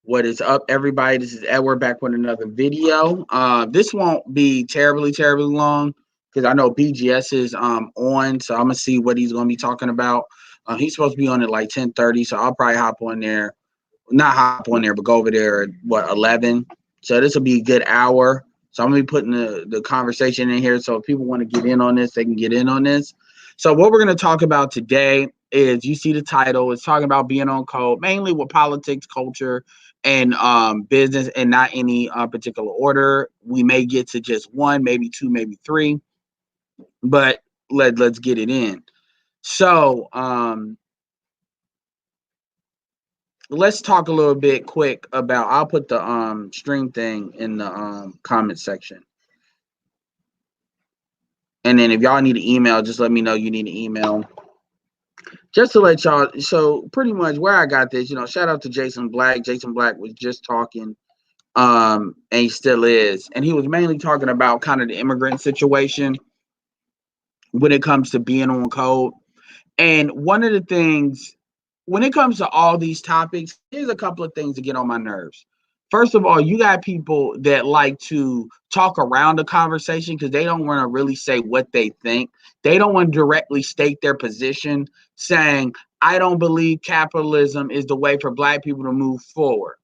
What is up, everybody? This is Edward back with another video. This won't be terribly long because I know BGS is on, so I'm gonna see what he's gonna be talking about. He's supposed to be on at like 10:30, so I'll probably hop on there, not hop on there, but go over there at what 11. So this will be a good hour. So I'm gonna be putting the conversation in here. So if people want to get in on this, they can get in on this. So what we're gonna talk about today is, you see the title, it's talking about being on code, mainly with politics, culture, and business, and not any particular order. We may get to just one, maybe two, maybe three, but let's get it in. So let's talk a little bit quick about, I'll put the stream thing in the comment section. And then if y'all need an email, just let me know you need an email. Just to let y'all, so pretty much where I got this, shout out to Jason Black. Jason Black was just talking, and he still is. And he was mainly talking about kind of the immigrant situation when it comes to being on code. And one of the things, when it comes to all these topics, here's a couple of things to get on my nerves. First of all, you got people that like to talk around the conversation because they don't want to really say what they think. They don't want to directly state their position, saying, I don't believe capitalism is the way for Black people to move forward.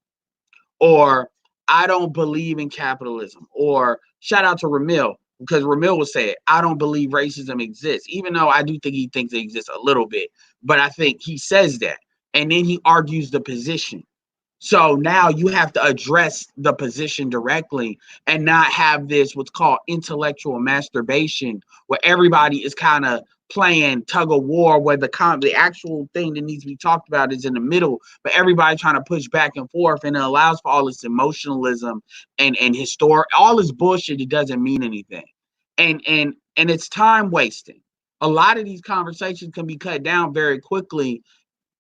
Or, I don't believe in capitalism. Or, shout out to Ramil, because Ramil will say it, I don't believe racism exists, even though I do think he thinks it exists a little bit. But I think he says that. And then he argues the position. So now you have to address the position directly and not have this what's called intellectual masturbation, where everybody is kind of playing tug of war, where the actual thing that needs to be talked about is in the middle, but everybody trying to push back and forth, and it allows for all this emotionalism and historic, all this bullshit that doesn't mean anything, and it's time wasting. A lot of these conversations can be cut down very quickly,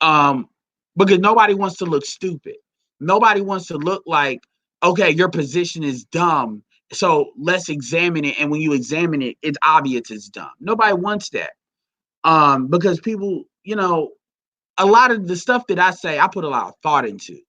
um, because nobody wants to look stupid. Nobody wants to look like, okay, your position is dumb, so let's examine it. And when you examine it, it's obvious it's dumb. Nobody wants that. Because people, a lot of the stuff that I say, I put a lot of thought into.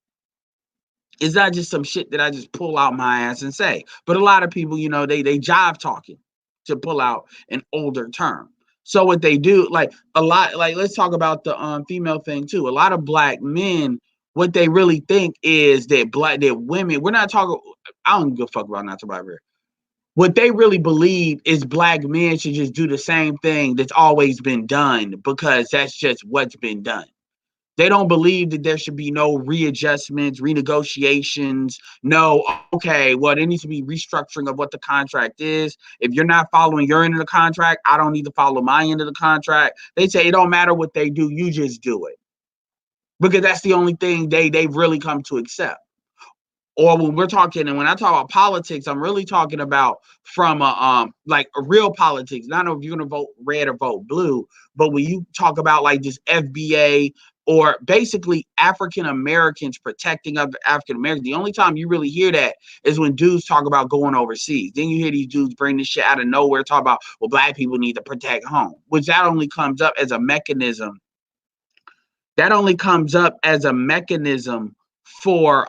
It's not just some shit that I just pull out my ass and say. But a lot of people, they jive talking, to pull out an older term. So what they do, like a lot, like let's talk about the female thing too. A lot of Black men, what they really think is that women, we're not talking, I don't give a fuck about not survivor. What they really believe is Black men should just do the same thing that's always been done, because that's just what's been done. They don't believe that there should be no readjustments, renegotiations. No, okay, well, there needs to be restructuring of what the contract is. If you're not following your end of the contract, I don't need to follow my end of the contract. They say it don't matter what they do, you just do it. Because that's the only thing they've really come to accept. Or when we're talking, and when I talk about politics, I'm really talking about from like a real politics. Not know if you're gonna vote red or vote blue, but when you talk about like just FBA, or basically African Americans protecting other African Americans, the only time you really hear that is when dudes talk about going overseas. Then you hear these dudes bring this shit out of nowhere, talk about, well, Black people need to protect home, which that only comes up as a mechanism. That only comes up as a mechanism for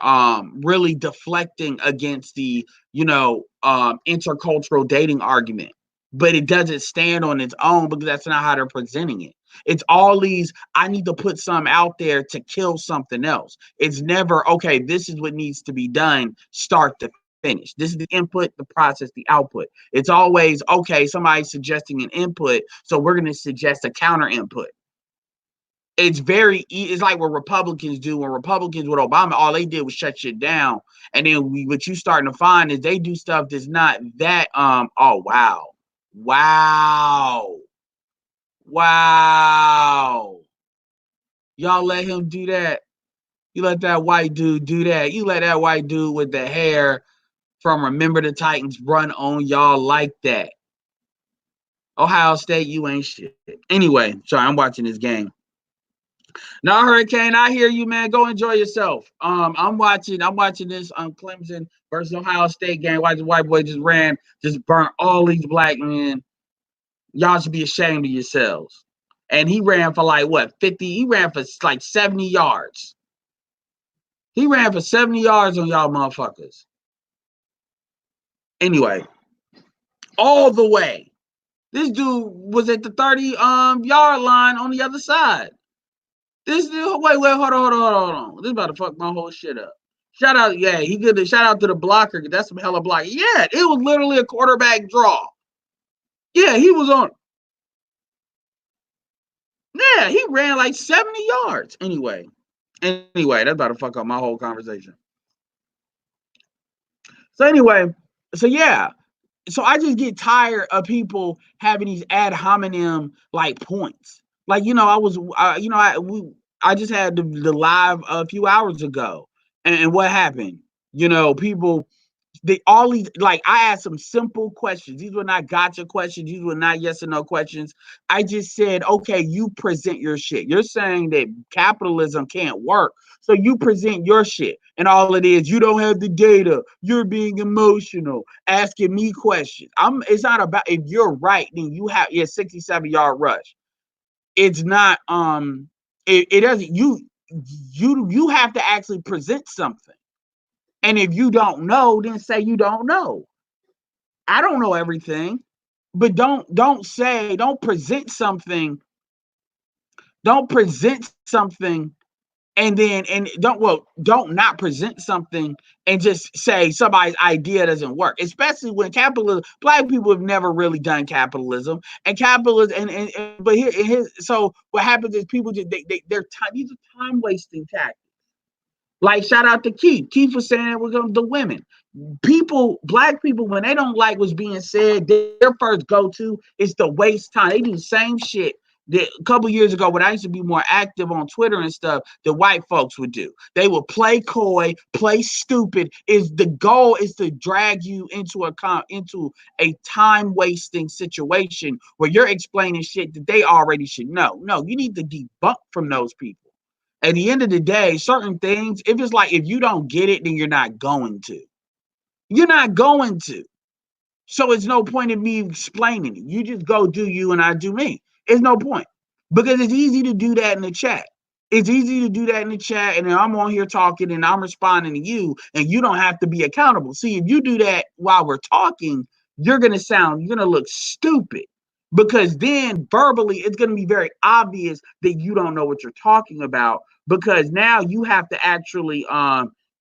really deflecting against the intercultural dating argument, but it doesn't stand on its own, because that's not how they're presenting it. It's all these, I need to put some out there to kill something else. It's never, okay, this is what needs to be done, start to finish. This is the input, the process, the output. It's always, okay, somebody's suggesting an input, so we're going to suggest a counter input. It's like what Republicans do. When Republicans with Obama, all they did was shut shit down. And then what you starting to find is they do stuff that's not that, oh, wow. Y'all let him do that. You let that white dude do that. You let that white dude with the hair from Remember the Titans run on y'all like that. Ohio State, you ain't shit. Anyway, sorry, I'm watching this game. No, Hurricane, I hear you, man. Go enjoy yourself. I'm watching this Clemson versus Ohio State game. Why the white boy just burnt all these Black men. Y'all should be ashamed of yourselves. And he ran for like what, 50? He ran for like 70 yards. He ran for 70 yards on y'all motherfuckers. Anyway, all the way. This dude was at the 30 yard line on the other side. This dude, wait, hold on. This is about to fuck my whole shit up. Shout out, yeah, he good. Shout out to the blocker. That's some hella block. Yeah, it was literally a quarterback draw. Yeah, he was on. Yeah, he ran like 70 yards. Anyway, that's about to fuck up my whole conversation. So anyway, so yeah, so I just get tired of people having these ad hominem like points. Like, you know, I just had the live a few hours ago, and what happened? You know, people, they all these, like, I asked some simple questions. These were not gotcha questions. These were not yes or no questions. I just said, okay, you present your shit. You're saying that capitalism can't work, so you present your shit. And all it is, you don't have the data. You're being emotional, asking me questions. It's not about, if you're right, then you have your 67-yard rush. It's not it doesn't, you have to actually present something. And if you don't know, then say you don't know. I don't know everything, but don't present something. Don't present something and don't not present something and just say somebody's idea doesn't work. Especially when capitalism, black people have never really done capitalism, and capitalism but so what happens is people just they're time, these are time wasting tactics. Like, shout out to Keith. Keith was saying it was the women. Black people, when they don't like what's being said, their first go-to is to waste time. They do the same shit that a couple years ago when I used to be more active on Twitter and stuff, that white folks would do. They would play coy, play stupid. The goal is to drag you into a time-wasting situation where you're explaining shit that they already should know. No, you need to debunk from those people. At the end of the day, certain things, if it's like, if you don't get it, then you're not going to. You're not going to. So it's no point in me explaining it. You just go do you and I do me. It's no point. Because it's easy to do that in the chat. It's easy to do that in the chat, and then I'm on here talking and I'm responding to you, and you don't have to be accountable. See, if you do that while we're talking, you're going to look stupid. Because then verbally, it's going to be very obvious that you don't know what you're talking about, because now you have to actually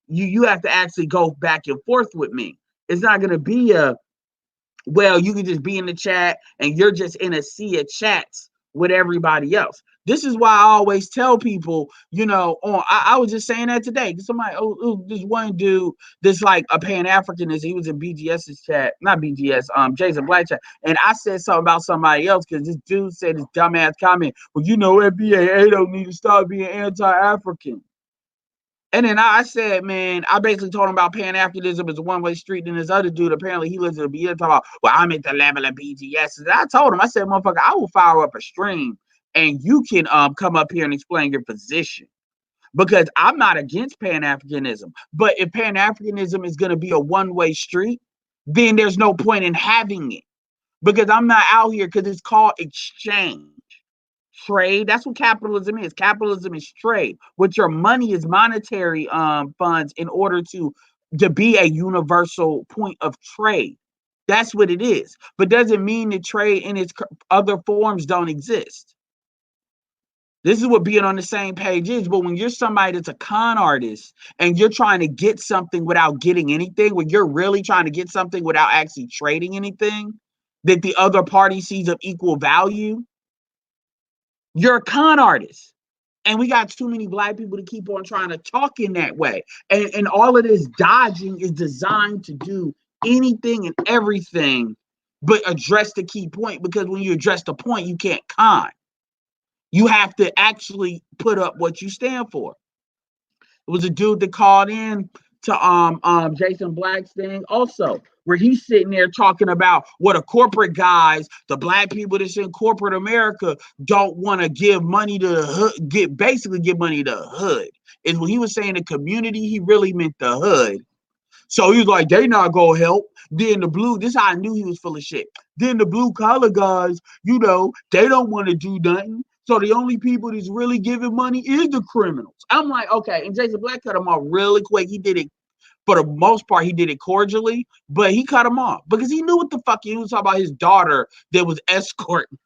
you have to actually go back and forth with me. It's not going to be you can just be in the chat and you're just in a sea of chats with everybody else. This is why I always tell people, I was just saying that today. Somebody, this one dude, this like a Pan-Africanist, he was in BGS's chat, not BGS, Jason Black chat. And I said something about somebody else because this dude said this dumbass comment, well, FBAA don't need to start being anti-African. And then I said, man, I basically told him about Pan-Africanism as a one-way street. And this other dude, apparently he listened to BS talking about, well, I'm at the level of BGS. And I told him, I said, motherfucker, I will fire up a stream and you can come up here and explain your position. Because I'm not against Pan-Africanism. But if Pan-Africanism is going to be a one-way street, then there's no point in having it. Because I'm not out here, because it's called exchange. Trade. That's what capitalism is. Capitalism is trade. What your money is monetary funds in order to be a universal point of trade. That's what it is. But doesn't mean that trade in its other forms don't exist. This is what being on the same page is. But when you're somebody that's a con artist and you're trying to get something without getting anything, when you're really trying to get something without actually trading anything that the other party sees of equal value, you're a con artist. And we got too many black people to keep on trying to talk in that way. And all of this dodging is designed to do anything and everything but address the key point. Because when you address the point, you can't con. You have to actually put up what you stand for. It was a dude that called in to Jason Black's thing also, where he's sitting there talking about what the corporate guys, the black people that's in corporate America, don't want to give money to the hood, give money to the hood. And when he was saying the community, he really meant the hood. So he was like, they not gonna help. Then the blue, this is how I knew he was full of shit. Then the blue collar guys, they don't want to do nothing. So the only people that's really giving money is the criminals. I'm like, okay. And Jason Black cut him off really quick. He did it for the most part. He did it cordially, but he cut him off because he knew what the fuck he was talking about. His daughter that was escorting,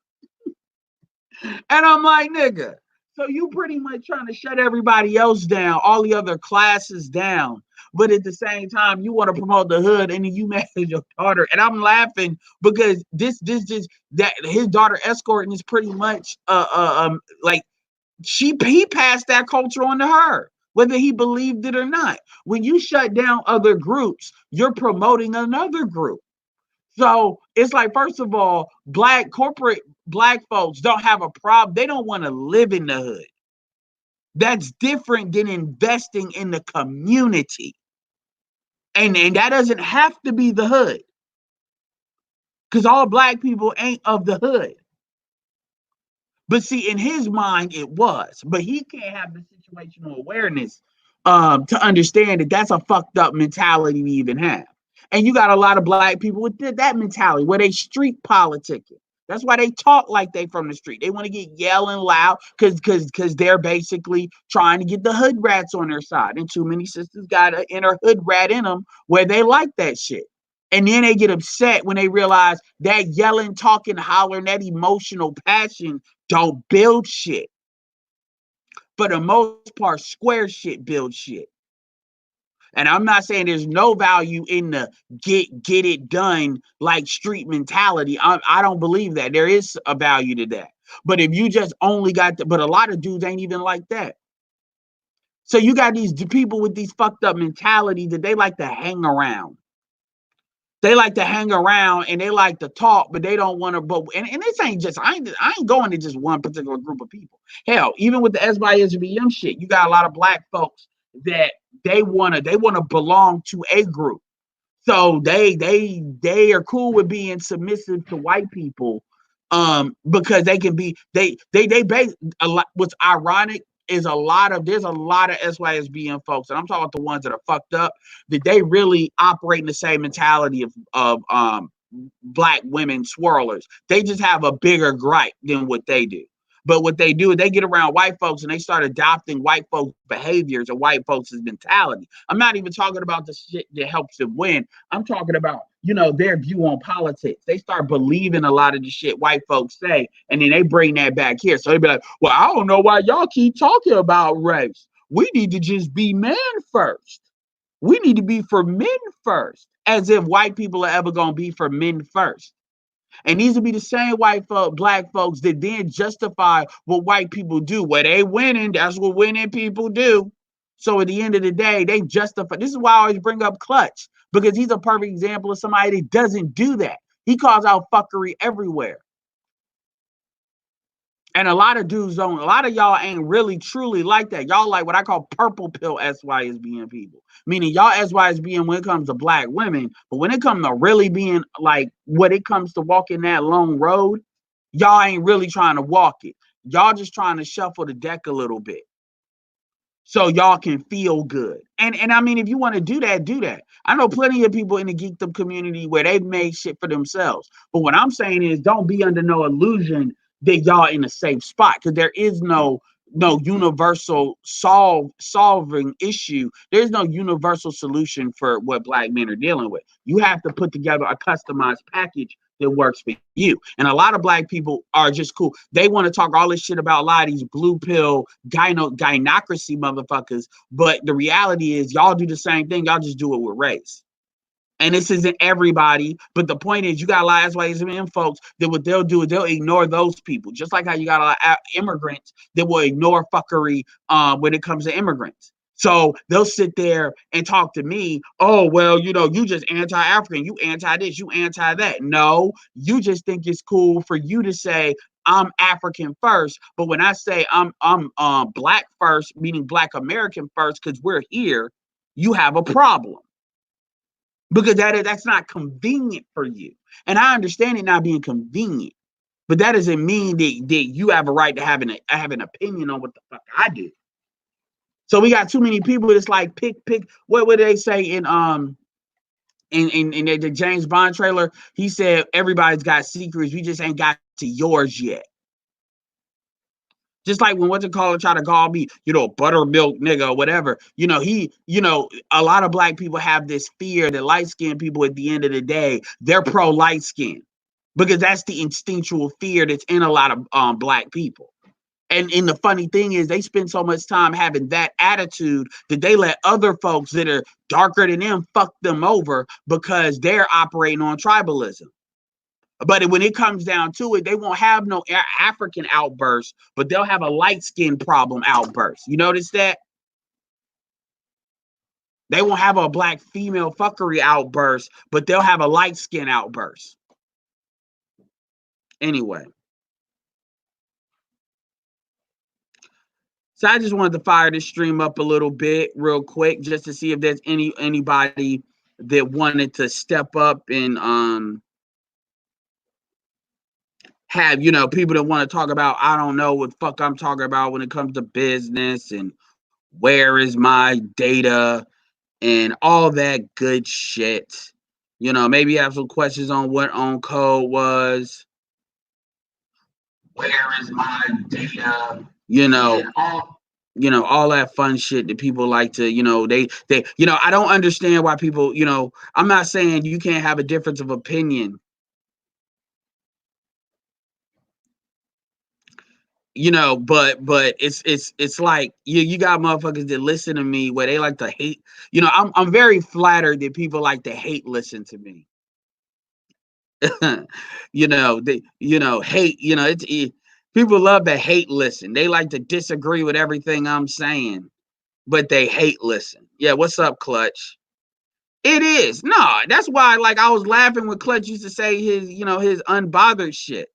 and I'm like, nigga. So you pretty much trying to shut everybody else down, all the other classes down, but at the same time you want to promote the hood, and then you mad at your daughter. And I'm laughing because this that his daughter escorting is pretty much like he passed that culture on to her, whether he believed it or not. When you shut down other groups, you're promoting another group. So it's like, first of all, corporate black folks don't have a problem. They don't want to live in the hood. That's different than investing in the community. And that doesn't have to be the hood, because all black people ain't of the hood. But see, in his mind, it was. But he can't have the situational awareness to understand that that's a fucked up mentality to even have. And you got a lot of black people with that mentality where they street politicking. That's why they talk like they from the street. They want to get yelling loud because they're basically trying to get the hood rats on their side. And too many sisters got an inner hood rat in them where they like that shit. And then they get upset when they realize that yelling, talking, hollering, that emotional passion don't build shit. For the most part, square shit builds shit. And I'm not saying there's no value in the get it done like street mentality. I don't believe that. There is a value to that. But if you just only got but a lot of dudes ain't even like that. So you got these people with these fucked up mentality that they like to hang around. They like to hang around and they like to talk, but they don't want to. But and this ain't just I ain't going to just one particular group of people. Hell, even with the SYSBM shit, you got a lot of black folks that they wanna belong to a group. So they are cool with being submissive to white people, because they can be they base a lot. What's ironic is there's a lot of SYSBM folks, and I'm talking about the ones that are fucked up, that they really operate in the same mentality of black women swirlers. They just have a bigger gripe than what they do. But what they do is they get around white folks and they start adopting white folks' behaviors and white folks' mentality. I'm not even talking about the shit that helps them win. I'm talking about, their view on politics. They start believing a lot of the shit white folks say, and then they bring that back here. So they be like, well, I don't know why y'all keep talking about race. We need to just be men first. We need to be for men first. As if white people are ever going to be for men first. And these will be the same black folks that then justify what white people do. Where they winning, that's what winning people do. So at the end of the day, they justify. This is why I always bring up Clutch, because he's a perfect example of somebody that doesn't do that. He calls out fuckery everywhere. And a lot of y'all ain't really truly like that. Y'all like what I call purple pill SYSBM people. Meaning y'all SYSBM when it comes to black women, but when it comes to really being like, when it comes to walking that long road, y'all ain't really trying to walk it. Y'all just trying to shuffle the deck a little bit so y'all can feel good. And I mean, if you want to do that, do that. I know plenty of people in the geekdom community where they've made shit for themselves. But what I'm saying is, don't be under no illusion that y'all in a safe spot, because there is no universal solving issue. There's no universal solution for what black men are dealing with. You have to put together a customized package that works for you. And a lot of black people are just cool. They want to talk all this shit about a lot of these blue pill gynocracy motherfuckers. But the reality is, y'all do the same thing. Y'all just do it with race. And this isn't everybody, but the point is, you got a lot of SYSBM folks that what they'll do is they'll ignore those people. Just like how you got a lot of immigrants that will ignore fuckery when it comes to immigrants. So they'll sit there and talk to me. Oh, well, you just anti-African, you anti this, you anti that. No, you just think it's cool for you to say I'm African first, but when I say I'm black first, meaning Black American first, because we're here, you have a problem. Because that's not convenient for you. And I understand it not being convenient, but that doesn't mean that you have a right to have an opinion on what the fuck I do. So we got too many people that's like pick. What would they say in the James Bond trailer? He said everybody's got secrets. We just ain't got to yours yet. Just like when try to call me, buttermilk nigga or whatever. A lot of black people have this fear that light-skinned people at the end of the day, they're pro light skin. Because that's the instinctual fear that's in a lot of black people. And the funny thing is they spend so much time having that attitude that they let other folks that are darker than them fuck them over because they're operating on tribalism. But when it comes down to it, they won't have no African outburst, but they'll have a light skin problem outburst. You notice that? They won't have a black female fuckery outburst, but they'll have a light skin outburst. Anyway. So I just wanted to fire this stream up a little bit real quick just to see if there's anybody that wanted to step up and have, people that want to talk about, I don't know what the fuck I'm talking about when it comes to business and where is my data and all that good shit. Maybe have some questions on what on code was. Where is my data? All that fun shit that people like to, they I don't understand why people, I'm not saying you can't have a difference of opinion. But it's like you got motherfuckers that listen to me where they like to hate. I'm very flattered that people like to hate listen to me. Hate, people love to hate listen. They like to disagree with everything I'm saying, but they hate listen. Yeah, what's up, Clutch? It is. No, that's why I was laughing when Clutch used to say his unbothered shit.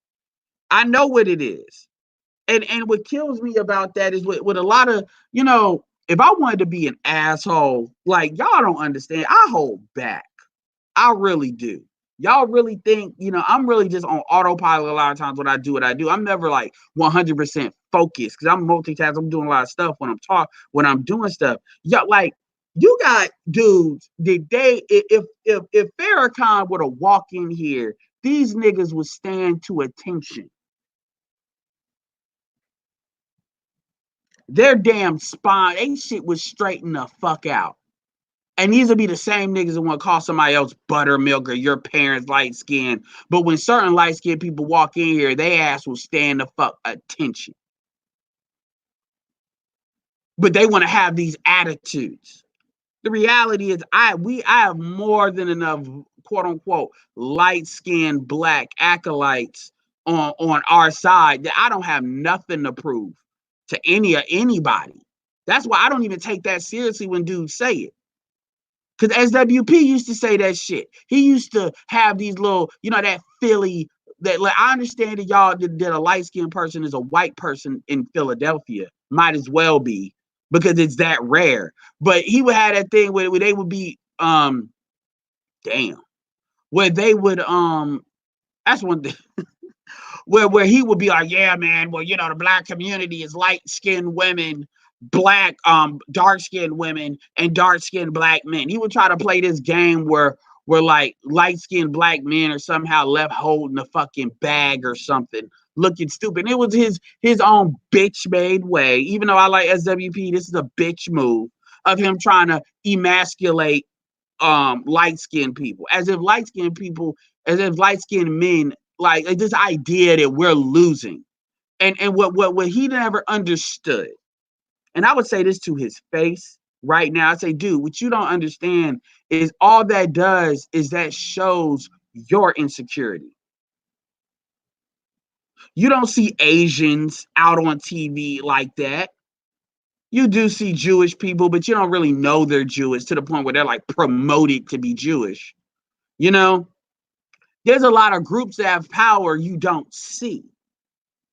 I know what it is. And what kills me about that is with a lot of, if I wanted to be an asshole, y'all don't understand. I hold back. I really do. Y'all really think, I'm really just on autopilot a lot of times when I do what I do. I'm never 100% focused because I'm multitasking. I'm doing a lot of stuff when I'm doing stuff. Y'all you got dudes that if Farrakhan were to walk in here, these niggas would stand to attention. Their damn spine, they shit would straighten the fuck out. And these would be the same niggas that want to call somebody else buttermilk or your parents light skin. But when certain light skinned people walk in here, they ass will stand the fuck attention. But they want to have these attitudes. The reality is I have more than enough quote unquote light skinned black acolytes on our side that I don't have nothing to prove to anybody. That's why I don't even take that seriously when dudes say it. Because SWP used to say that shit. He used to have these little, that Philly, that I understand that y'all that a light-skinned person is a white person in Philadelphia. Might as well be, because it's that rare. But he would have that thing where they would be, where they would, that's one thing. where he would be like, yeah, man, well, the black community is light-skinned women, black, dark-skinned women, and dark-skinned black men. He would try to play this game where light-skinned black men are somehow left holding a fucking bag or something, looking stupid. And it was his own bitch-made way. Even though I like SWP, this is a bitch move of him trying to emasculate light-skinned people, as if light-skinned men, this idea that we're losing. And what he never understood, and I would say this to his face right now, I say, dude, what you don't understand is all that does is that shows your insecurity. You don't see Asians out on TV like that. You do see Jewish people, but you don't really know they're Jewish to the point where they're promoted to be Jewish. There's a lot of groups that have power you don't see.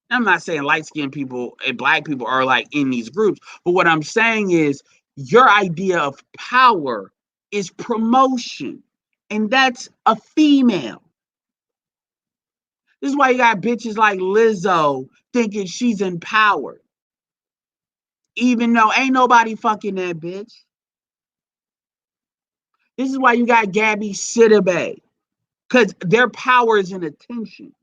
I'm not saying light-skinned people and black people are in these groups, but what I'm saying is your idea of power is promotion, and that's a female. This is why you got bitches like Lizzo thinking she's empowered, even though ain't nobody fucking that bitch. This is why you got Gabby Sidibe, because their power is in attention.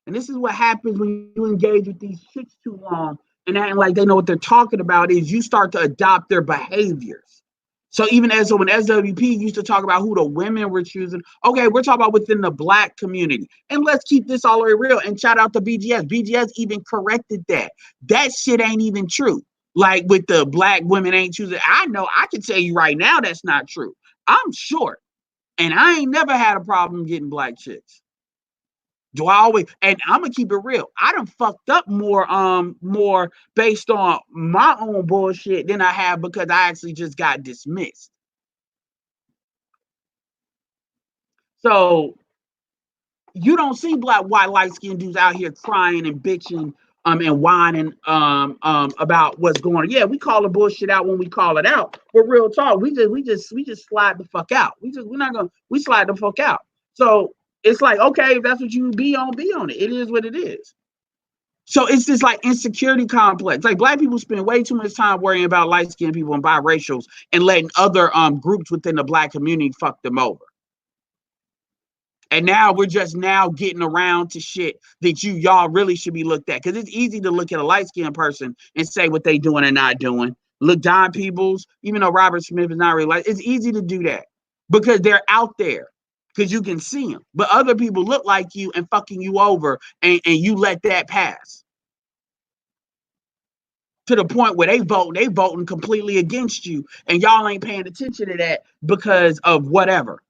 And this is what happens when you engage with these chicks too long. and acting like they know what they're talking about is you start to adopt their behaviors. So even as so when SWP used to talk about who the women were choosing, okay, we're talking about within the black community. And let's keep this all the way real. And shout out to BGS. BGS even corrected that. That shit ain't even true. Like with the black women ain't choosing. I know I can tell you right now that's not true. I'm short. And I ain't never had a problem getting black chicks. Do I always? And I'm gonna keep it real. I done fucked up more based on my own bullshit than I have because I actually just got dismissed. So you don't see black, white, light skinned dudes out here crying and bitching and whining about what's going on. Yeah, we call the bullshit out when we call it out. But real talk, we just slide the fuck out. We slide the fuck out. So it's like, okay, if that's what you be on it. It is what it is. So it's this like insecurity complex. Like black people spend way too much time worrying about light skinned people and biracials and letting other groups within the black community fuck them over. And now we're just now getting around to shit that y'all really should be looked at. Because it's easy to look at a light-skinned person and say what they doing and not doing. Look, Don Peebles, even though Robert Smith is not really like, it's easy to do that because they're out there because you can see them. But other people look like you and fucking you over and you let that pass. To the point where they voting completely against you and y'all ain't paying attention to that because of whatever.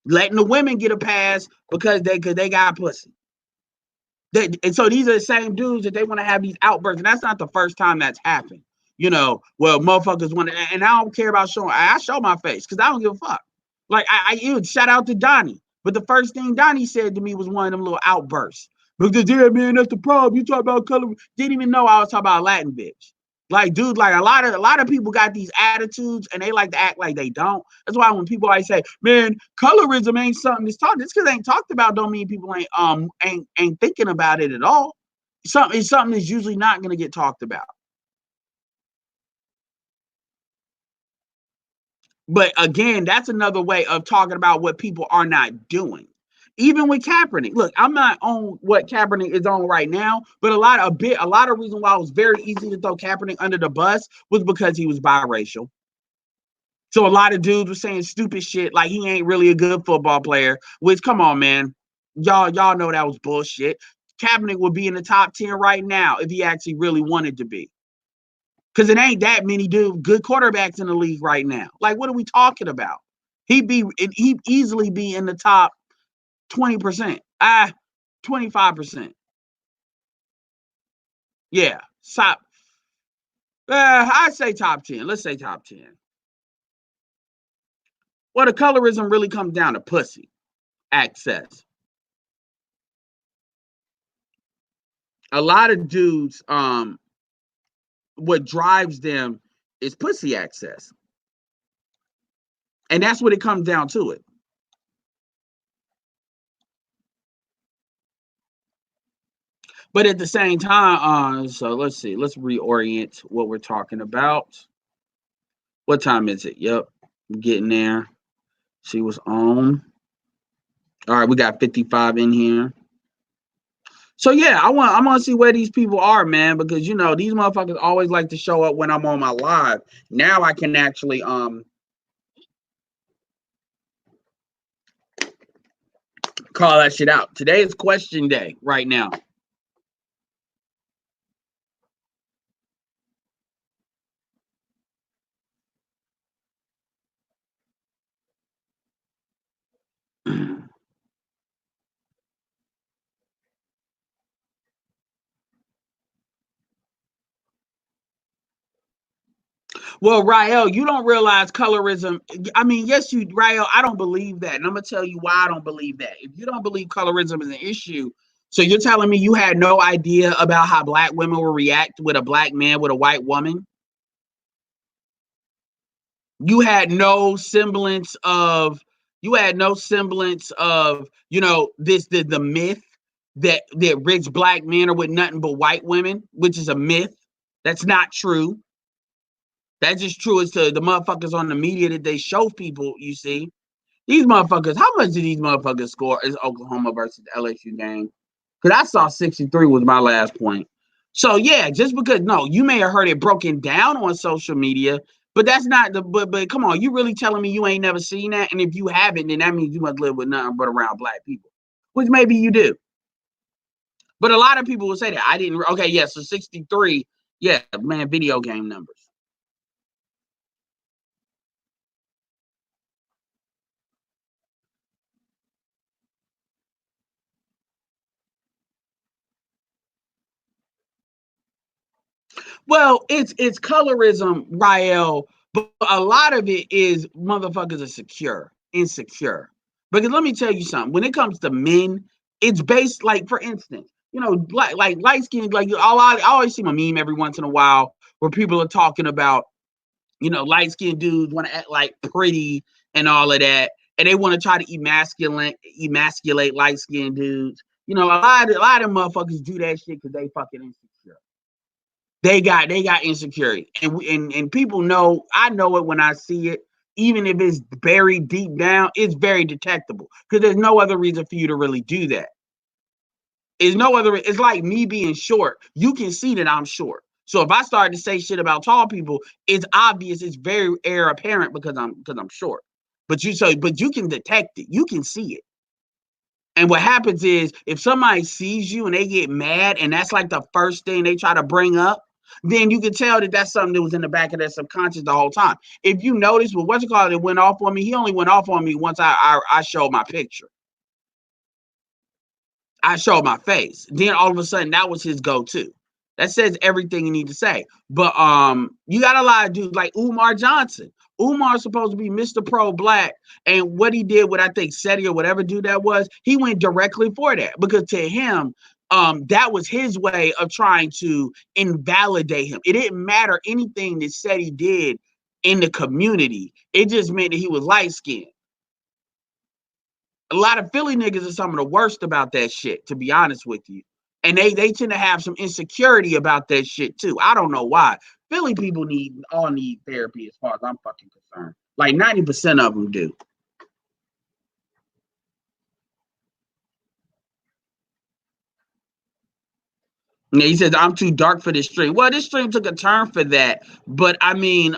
Letting the women get a pass because they got pussy. And so these are the same dudes that they want to have these outbursts. And that's not the first time that's happened. You know, well, motherfuckers want to, and I don't care about showing, I show my face because I don't give a fuck. Like, I even shout out to Donnie. But the first thing Donnie said to me was one of them little outbursts. Because, yeah, man, that's the problem. You talk about color. Didn't even know I was talking about a Latin bitch. Like, dude, like a lot of people got these attitudes and they like to act like they don't. That's why when people always say, man, colorism ain't something that's talked. It's because ain't talked about don't mean people ain't thinking about it at all. It's something that's usually not gonna get talked about. But again, that's another way of talking about what people are not doing. Even with Kaepernick, look, I'm not on what Kaepernick is on right now, but a lot of reason why it was very easy to throw Kaepernick under the bus was because he was biracial. So a lot of dudes were saying stupid shit like he ain't really a good football player. Which, come on, man, y'all know that was bullshit. Kaepernick would be in the top 10 right now if he actually really wanted to be. Because it ain't that many good quarterbacks in the league right now. Like, what are we talking about? He'd easily be in the top 20%. 25%. Yeah. Top. I'd say top 10. Let's say top 10. Well, the colorism really comes down to pussy access. A lot of dudes, what drives them is pussy access. And that's what it comes down to it. But at the same time, so let's see. Let's reorient what we're talking about. What time is it? Yep, I'm getting there. See what's on. All right, we got 55 in here. So yeah, I want to see where these people are, man, because you know these motherfuckers always like to show up when I'm on my live. Now I can actually call that shit out. Today is question day right now. Well, Rael, you don't realize colorism. I mean, yes, Rael, I don't believe that. And I'm going to tell you why I don't believe that. If you don't believe colorism is an issue, so you're telling me you had no idea about how black women will react with a black man with a white woman? You had no semblance of, you know, the myth that rich black men are with nothing but white women, which is a myth. That's not true. That's just true as to the motherfuckers on the media that they show people, you see. These motherfuckers, how much did these motherfuckers score as Oklahoma versus LSU game? Because I saw 63 was my last point. So yeah, just because no, you may have heard it broken down on social media, but that's not the but come on, you really telling me you ain't never seen that? And if you haven't, then that means you must live with nothing but around black people. Which maybe you do. But a lot of people will say that. I didn't okay, yeah, so 63, yeah, man, video game numbers. Well, it's colorism, Rael, but a lot of it is motherfuckers are insecure. Because let me tell you something. When it comes to men, it's based like, for instance, like light skin, like I always see my meme every once in a while where people are talking about, light skinned dudes want to act like pretty and all of that, and they want to try to emasculate light skinned dudes. A lot of motherfuckers do that shit because they fucking insecure. They got insecurity, and people know. I know it when I see it. Even if it's buried deep down, it's very detectable because there's no other reason for you to really do that. There's no other. It's like me being short. You can see that I'm short. So if I start to say shit about tall people, it's obvious. It's very air apparent because I'm short. But you can detect it. You can see it. And what happens is if somebody sees you and they get mad and that's like the first thing they try to bring up, then you can tell that that's something that was in the back of their subconscious the whole time. If you notice, well, what's it called? It went off on me. He only went off on me once I showed my picture. I showed my face. Then all of a sudden, that was his go-to. That says everything you need to say. But you got a lot of dudes like Umar Johnson. Umar's supposed to be Mr. Pro Black, and what he did, what I think SETI or whatever dude that was, he went directly for that because to him, that was his way of trying to invalidate him. It didn't matter anything that SETI did in the community. It just meant that he was light skinned. A lot of Philly niggas are some of the worst about that shit, to be honest with you. And they tend to have some insecurity about that shit too. I don't know why. Philly people all need therapy as far as I'm fucking concerned. Like 90% of them do. Yeah, he says I'm too dark for this stream. Well, this stream took a turn for that, but I mean,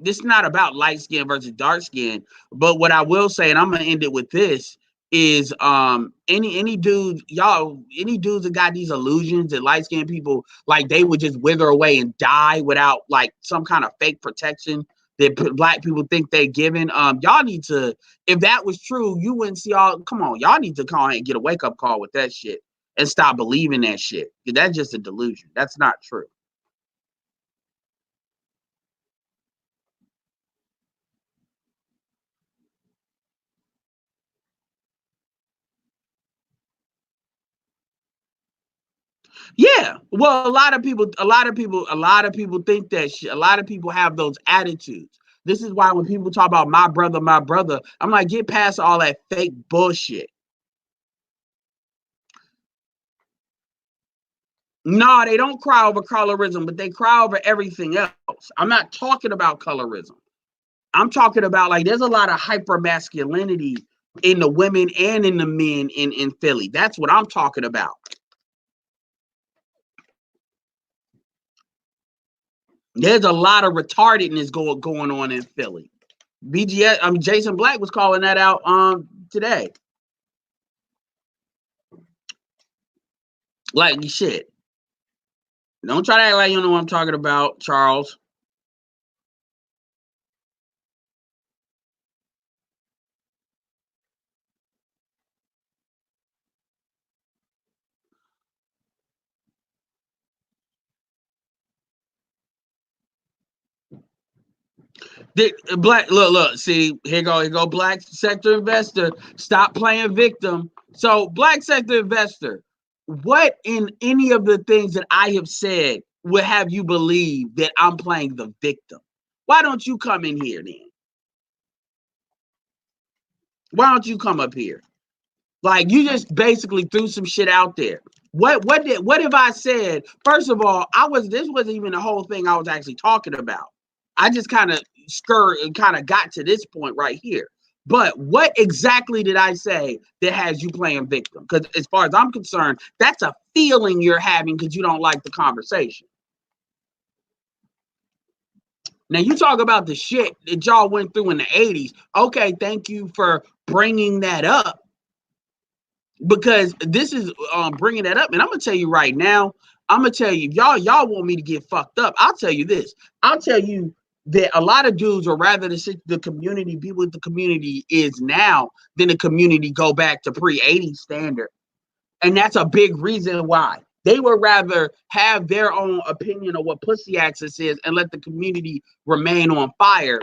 this is not about light skin versus dark skin. But what I will say, and I'm gonna end it with this, is any dude, y'all, any dudes that got these illusions that light skinned people like they would just wither away and die without like some kind of fake protection that black people think they're given. Y'all need to, if that was true, you wouldn't see all. Come on, y'all need to call and get a wake up call with that shit and stop believing that shit. That's just a delusion. That's not true. Yeah. Well, a lot of people think that shit. A lot of people have those attitudes. This is why when people talk about my brother, I'm like, get past all that fake bullshit. No, they don't cry over colorism, but they cry over everything else. I'm not talking about colorism. I'm talking about like there's a lot of hyper masculinity in the women and in the men in Philly. That's what I'm talking about. There's a lot of retardedness going on in Philly. BGS, Jason Black was calling that out today. Like shit. Don't try to act like you know what I'm talking about, Charles. Black, look, see, here go black sector investor. Stop playing victim. So, black sector investor, what in any of the things that I have said would have you believe that I'm playing the victim? Why don't you come in here then? Why don't you come up here? Like you just basically threw some shit out there. What have I said? First of all, this wasn't even the whole thing I was actually talking about. I just kind of got to this point right here. But what exactly did I say that has you playing victim? Because as far as I'm concerned, that's a feeling you're having because you don't like the conversation. Now, you talk about the shit that y'all went through in the 80s. Okay, thank you for bringing that up, because this is bringing that up. And I'm going to tell you right now, I'm going to tell you, y'all want me to get fucked up. I'll tell you this. I'll tell you that a lot of dudes are rather the community, be what the community is now, than the community go back to pre-80 standard. And that's a big reason why. They would rather have their own opinion of what pussy access is and let the community remain on fire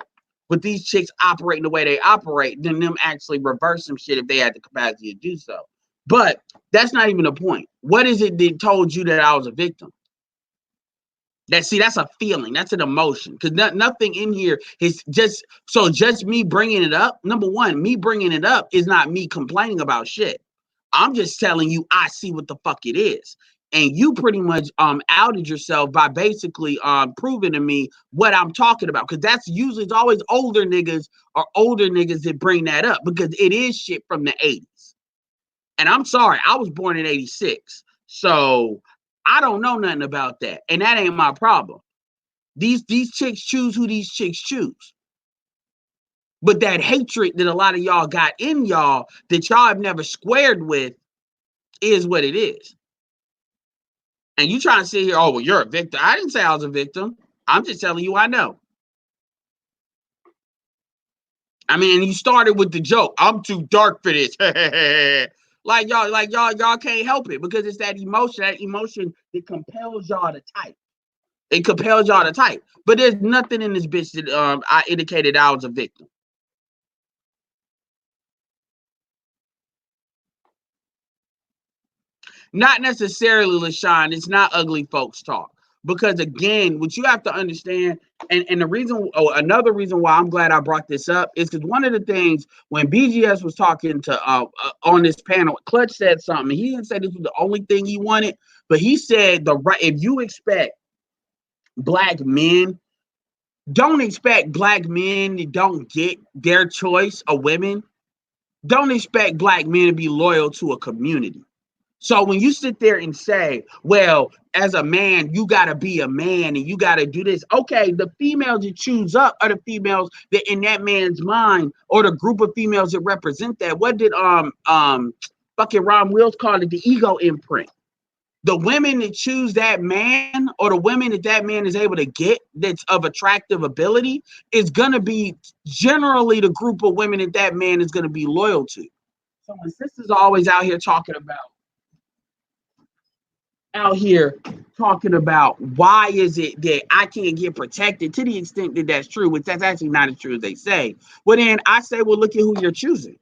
with these chicks operating the way they operate than them actually reverse some shit if they had the capacity to do so. But that's not even the point. What is it that told you that I was a victim? That's a feeling. That's an emotion. Because nothing in here is just me bringing it up. Number one, me bringing it up is not me complaining about shit. I'm just telling you, I see what the fuck it is. And you pretty much outed yourself by basically proving to me what I'm talking about. Because that's usually, it's always older niggas that bring that up, because it is shit from the 80s. And I'm sorry, I was born in 86. So I don't know nothing about that. And that ain't my problem. These chicks choose who these chicks choose. But that hatred that a lot of y'all got in y'all that y'all have never squared with is what it is. And you trying to sit here, oh, well, you're a victim. I didn't say I was a victim. I'm just telling you I know. I mean, you started with the joke. I'm too dark for this. y'all can't help it, because it's that emotion that compels y'all to type. It compels y'all to type. But there's nothing in this bitch that I indicated I was a victim. Not necessarily, LaShawn. It's not ugly folks talk. Because again, what you have to understand, and the reason, another reason why I'm glad I brought this up is because one of the things when BGS was talking to on this panel, Clutch said something. He didn't say this was the only thing he wanted, but he said if you expect black men, don't expect black men that don't get their choice of women. Don't expect black men to be loyal to a community. So when you sit there and say, well, as a man, you got to be a man and you got to do this. Okay, the females that choose up are the females that in that man's mind, or the group of females that represent that. What did fucking Ron Wills call it? The ego imprint. The women that choose that man, or the women that man is able to get that's of attractive ability, is going to be generally the group of women that man is going to be loyal to. So my sister's always out here talking about why is it that I can't get protected, to the extent that that's true, which that's actually not as true as they say. Well, then I say, well, look at who you're choosing,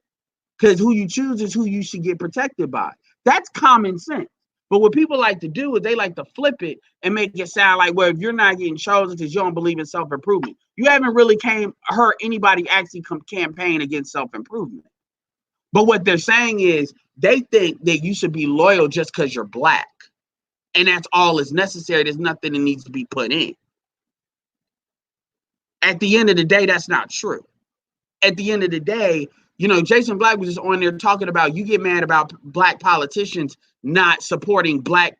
because who you choose is who you should get protected by. That's common sense. But what people like to do is they like to flip it and make it sound like, well, if you're not getting chosen because you don't believe in self-improvement, you haven't really heard anybody actually campaign against self-improvement. But what they're saying is they think that you should be loyal just because you're black. And that's all is necessary. There's nothing that needs to be put in. At the end of the day, that's not true. At the end of the day, Jason Black was just on there talking about, you get mad about black politicians not supporting black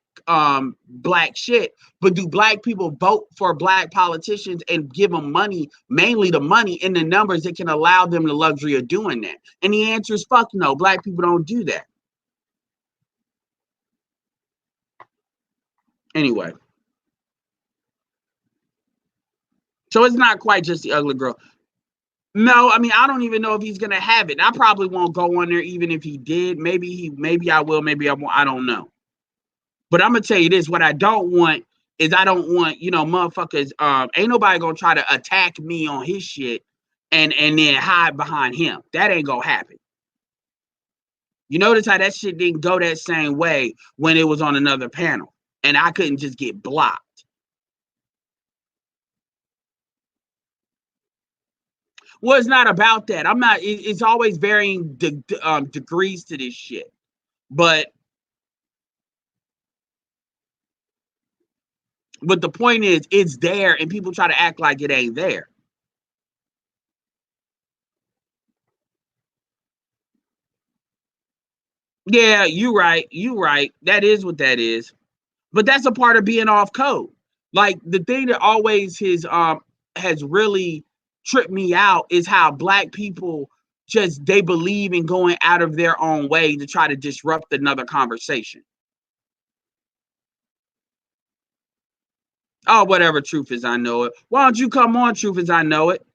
shit, but do black people vote for black politicians and give them money, mainly the money in the numbers that can allow them the luxury of doing that? And the answer is fuck no. Black people don't do that. Anyway. So it's not quite just the ugly girl. No, I mean, I don't even know if he's gonna have it. I probably won't go on there even if he did. Maybe I will, maybe I won't. I don't know. But I'm gonna tell you this: what I don't want is motherfuckers. Ain't nobody gonna try to attack me on his shit and then hide behind him. That ain't gonna happen. You notice how that shit didn't go that same way when it was on another panel, and I couldn't just get blocked. Well, it's not about that. I'm not. It's always varying degrees to this shit. But the point is, it's there, and people try to act like it ain't there. Yeah, you right. You right. That is what that is. But that's a part of being off code. Like the thing that always has really tripped me out is how black people just they believe in going out of their own way to try to disrupt another conversation. Oh, whatever, truth is, I know it. Why don't you come on, truth is, I know it?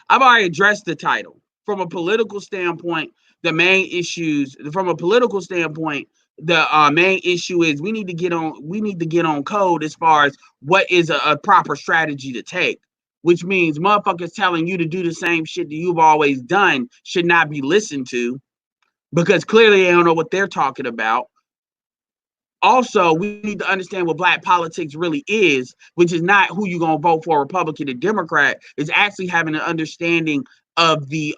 I've already addressed the title. From a political standpoint, the main issues, from a political standpoint, the main issue is we need to get on code as far as what is a proper strategy to take, which means motherfuckers telling you to do the same shit that you've always done should not be listened to because clearly they don't know what they're talking about. Also, we need to understand what black politics really is, which is not who you're gonna vote for, Republican or Democrat. It's actually having an understanding of the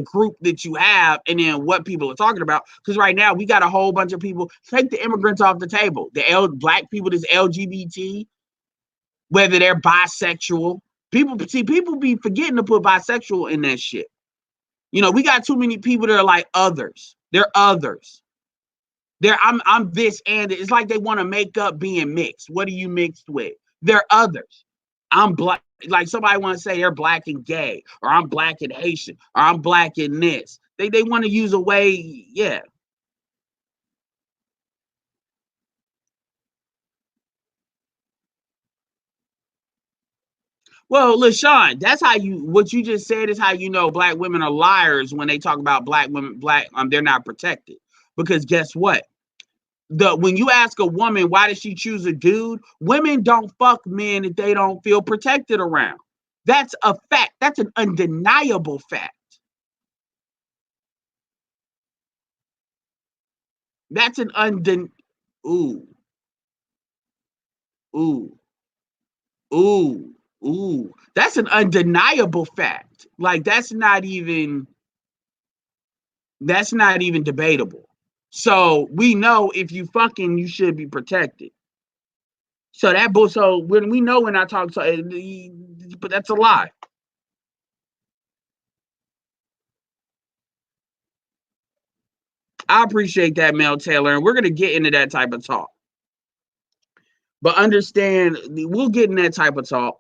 group that you have and then what people are talking about. Because right now we got a whole bunch of people. Take the immigrants off the table. Black people that's LGBT, whether they're bisexual. People be forgetting to put bisexual in that shit. You know, we got too many people that are like others. They're others. I'm this and it's like they want to make up being mixed. What are you mixed with? They're others. I'm black. Like somebody want to say they're black and gay, or I'm black and Haitian, or I'm black and this. They want to use a way, yeah. Well, LaShawn, that's how you what you just said is how you know black women are liars when they talk about black women, they're not protected. Because guess what? When you ask a woman why does she choose a dude, women don't fuck men that they don't feel protected around. That's a fact. That's an undeniable fact. That's an ooh, ooh, ooh, ooh. That's an undeniable fact. Like that's not even debatable. So we know if you fucking you should be protected. So when we know when I talk to but that's a lie. I appreciate that, Mel Taylor, and we're gonna get into that type of talk. But understand, we'll get in that type of talk.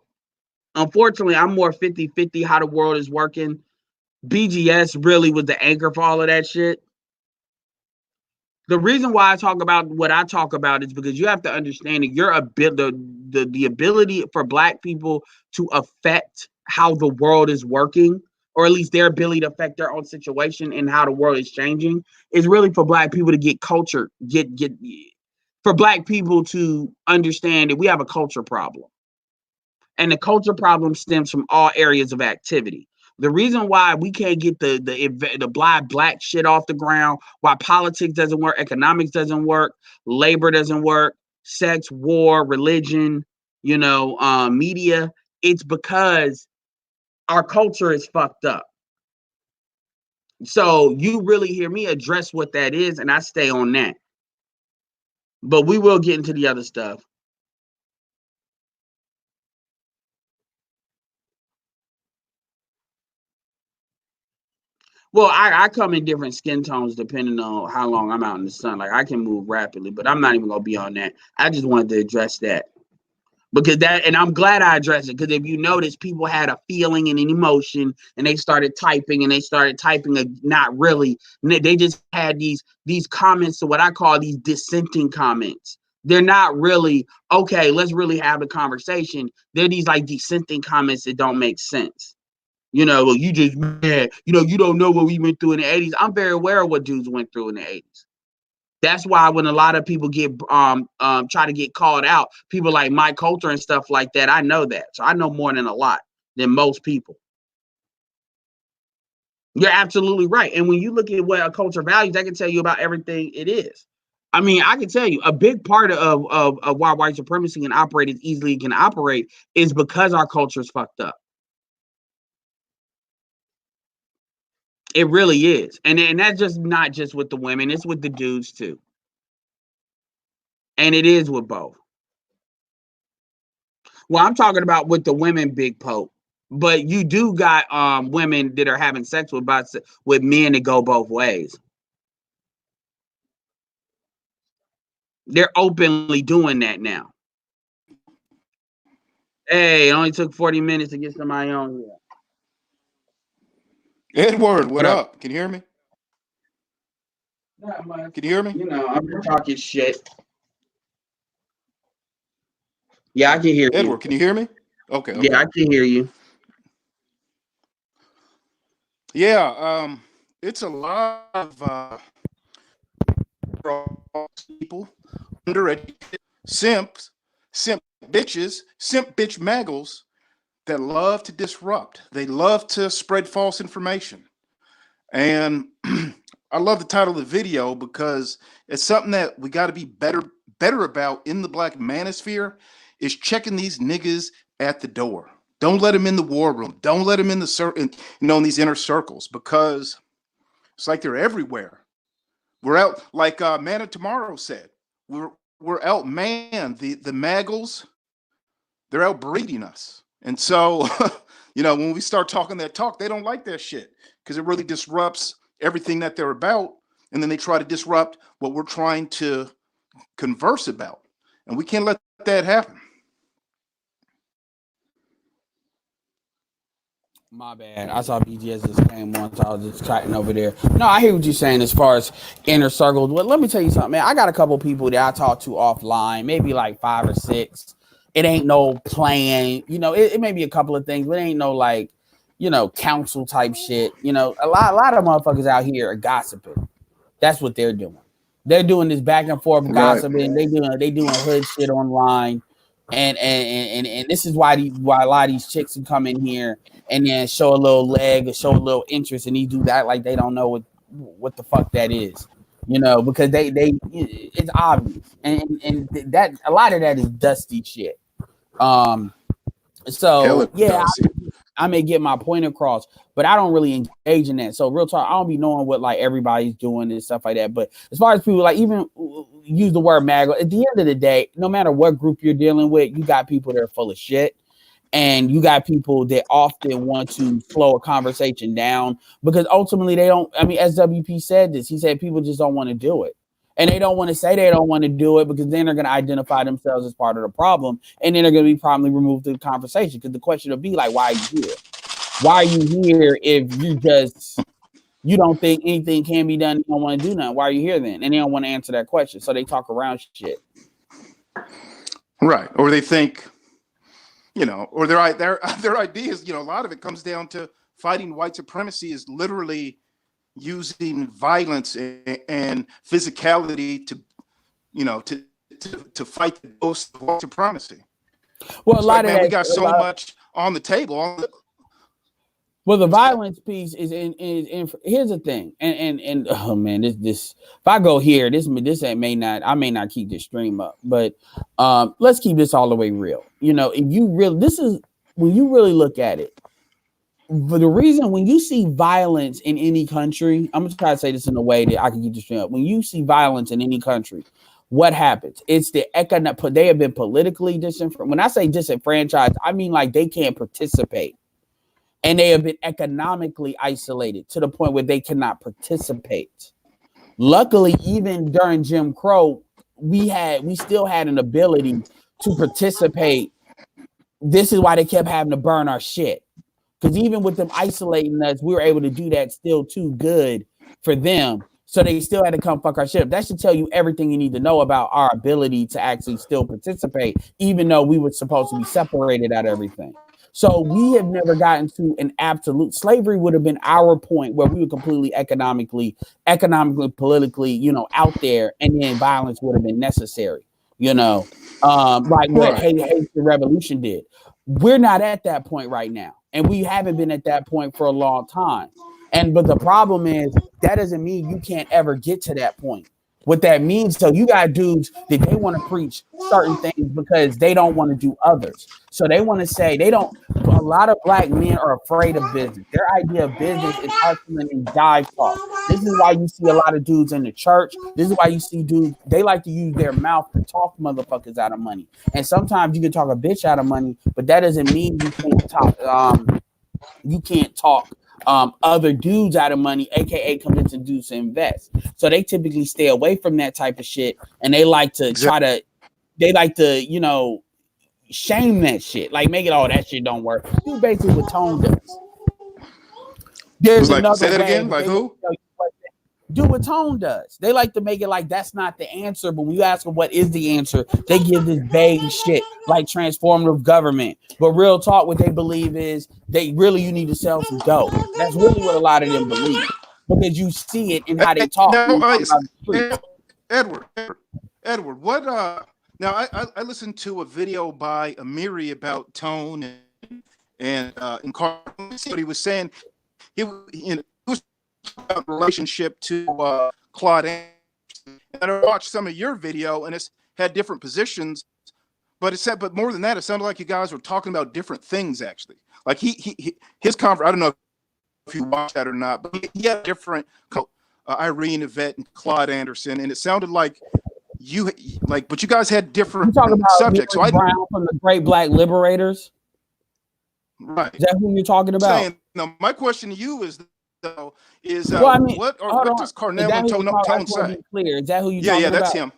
Unfortunately, I'm more 50-50 how the world is working. BGS really was the anchor for all of that shit. The reason why I talk about what I talk about is because you have to understand that the ability for black people to affect how the world is working, or at least their ability to affect their own situation and how the world is changing, is really for black people to get culture, get for black people to understand that we have a culture problem. And the culture problem stems from all areas of activity. The reason why we can't get the black shit off the ground, why politics doesn't work, economics doesn't work, labor doesn't work, sex, war, religion, media, it's because our culture is fucked up. So you really hear me address what that is, and I stay on that. But we will get into the other stuff. Well, I come in different skin tones depending on how long I'm out in the sun. Like I can move rapidly, but I'm not even gonna be on that. I just wanted to address that because and I'm glad I addressed it because if you notice, people had a feeling and an emotion, and they started typing, a not really. They just had these comments, to what I call these dissenting comments. They're not really okay. Let's really have a conversation. They're these like dissenting comments that don't make sense. Well, you just mad. You don't know what we went through in the 80s. I'm very aware of what dudes went through in the 80s. That's why when a lot of people get try to get called out, people like Mike Coulter and stuff like that, I know that. So I know more than a lot than most people. You're absolutely right. And when you look at what a culture values, I can tell you about everything it is. I mean, I can tell you a big part of why white supremacy can operate as easily as it can operate is because our culture is fucked up. It really is. And that's just not just with the women, it's with the dudes too. And it is with both. Well, I'm talking about with the women, Big Pope. But you do got women that are having sex with men that go both ways. They're openly doing that now. Hey, it only took 40 minutes to get somebody on here. Edward, what up? Can you hear me? Not much. Can you hear me? You know, I'm just talking shit. Yeah, I can hear Edward, you. can you hear me? Okay. Yeah, I can hear you. Yeah, it's a lot of people, undereducated simps, simp bitches, simp bitch maggles that love to disrupt. They love to spread false information. And I love the title of the video because it's something that we got to be better about in the black manosphere is checking these niggas at the door. Don't let them in the war room. Don't let them in in these inner circles because it's like they're everywhere. We're out, like Man of Tomorrow said. We're out, man. The Maggles, they're out breeding us, and so when we start talking that talk, they don't like that shit because it really disrupts everything that they're about, and then they try to disrupt what we're trying to converse about, and we can't let that happen. My bad. I saw BGS just came on, so I was just chatting over there. No, I hear what you're saying as far as inner circles. But let me tell you something, man. I got a couple people that I talk to offline, maybe like 5 or 6. It ain't no plan. It may be a couple of things, but it ain't no like, council type shit. A lot of motherfuckers out here are gossiping. That's what they're doing. They're doing this back and forth gossiping. Right. They doing hood shit online. And this is why a lot of these chicks can come in here and then show a little leg or show a little interest, and they do that like they don't know what the fuck that is, because it's obvious, and that a lot of that is dusty shit. So yeah, I may get my point across, but I don't really engage in that. So real talk, I don't be knowing what like everybody's doing and stuff like that. But as far as people like even use the word maggle, at the end of the day, no matter what group you're dealing with, you got people that are full of shit. And you got people that often want to slow a conversation down because ultimately they don't. I mean, SWP said this. He said people just don't want to do it. And they don't want to say they don't want to do it because then they're going to identify themselves as part of the problem. And then they're going to be promptly removed from the conversation because the question will be like, why are you here? Why are you here if you don't think anything can be done? You don't want to do nothing. Why are you here then? And they don't want to answer that question. So they talk around shit. Right. Or they think, or their ideas, a lot of it comes down to fighting white supremacy is literally using violence and physicality to fight the ghost of white supremacy. Well, a lot of that, we got so much on the table. Well, the violence piece is in here's the thing, and oh man, this if I go here, I may not keep this stream up, but let's keep this all the way real. When you really look at it, for the reason when you see violence in any country, I'm gonna try to say this in a way that I can keep this stream up. When you see violence in any country, what happens? It's the economic. They have been politically disenfranchised. When I say disenfranchised, I mean like they can't participate. And they have been economically isolated to the point where they cannot participate. Luckily, even during Jim Crow, we still had an ability to participate. This is why they kept having to burn our shit. Because even with them isolating us, we were able to do that still too good for them. So they still had to come fuck our shit up. That should tell you everything you need to know about our ability to actually still participate, even though we were supposed to be separated out of everything. So we have never gotten to an absolute slavery would have been our point where we were completely economically, politically, out there, and then violence would have been necessary, like what the revolution did. We're not at that point right now, and we haven't been at that point for a long time. But the problem is that doesn't mean you can't ever get to that point. What that means, so you got dudes that they want to preach certain things because they don't want to do others. So they want to say a lot of black men are afraid of business. Their idea of business is hustling and dive talk. This is why you see a lot of dudes in the church. This is why you see dudes, they like to use their mouth to talk motherfuckers out of money. And sometimes you can talk a bitch out of money, but that doesn't mean you can't talk You can't talk other dudes out of money, aka convincing dudes to invest. So they typically stay away from that type of shit, and they like to you know, shame that shit, like make it all that shit don't work. Do basically what Tone does. There's like, another say that way. again. Like who? Do what Tone does. They like to make it like that's not the answer, but when you ask them what is the answer, they give this vague shit like transformative government. But real talk, what they believe is you need to sell some dope. That's really what a lot of them believe, because you see it in how they talk. Edward, what? Now I listened to a video by Amiri about Tone and what he was saying. He was about relationship to Claude Anderson. And I watched some of your video, and it's had different positions, but more than that, it sounded like you guys were talking about different things actually. Like his conference, I don't know if you watched that or not, but he had different Irene Yvette and Claude Anderson, and it sounded like but you guys had different subjects. So Brown from the Great Black Liberators, right? Is that who you're talking about? No, my question to you is what does Carnell and Tone say? Clear. Is that who you talking about? Yeah, that's him.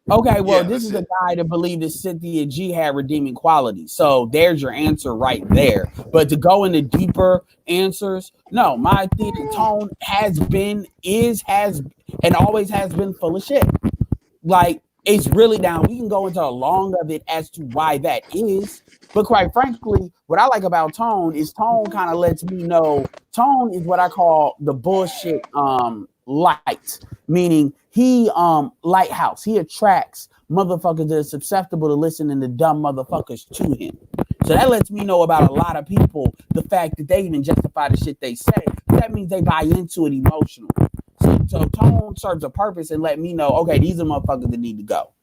Okay, well, this is a guy that believed that Cynthia G had redeeming qualities. So there's your answer right there. But to go into deeper answers, no, my theory, Tone has been, and always has been full of shit. Like, it's really down. We can go into a long of it as to why that is. But quite frankly, what I like about Tone is Tone kind of lets me know Tone is what I call the bullshit light, meaning he lighthouse. He attracts motherfuckers that are susceptible to listening to dumb motherfuckers to him. So that lets me know about a lot of people the fact that they even justify the shit they say. That means they buy into it emotionally. So Tone serves a purpose and let me know, okay, these are motherfuckers that need to go.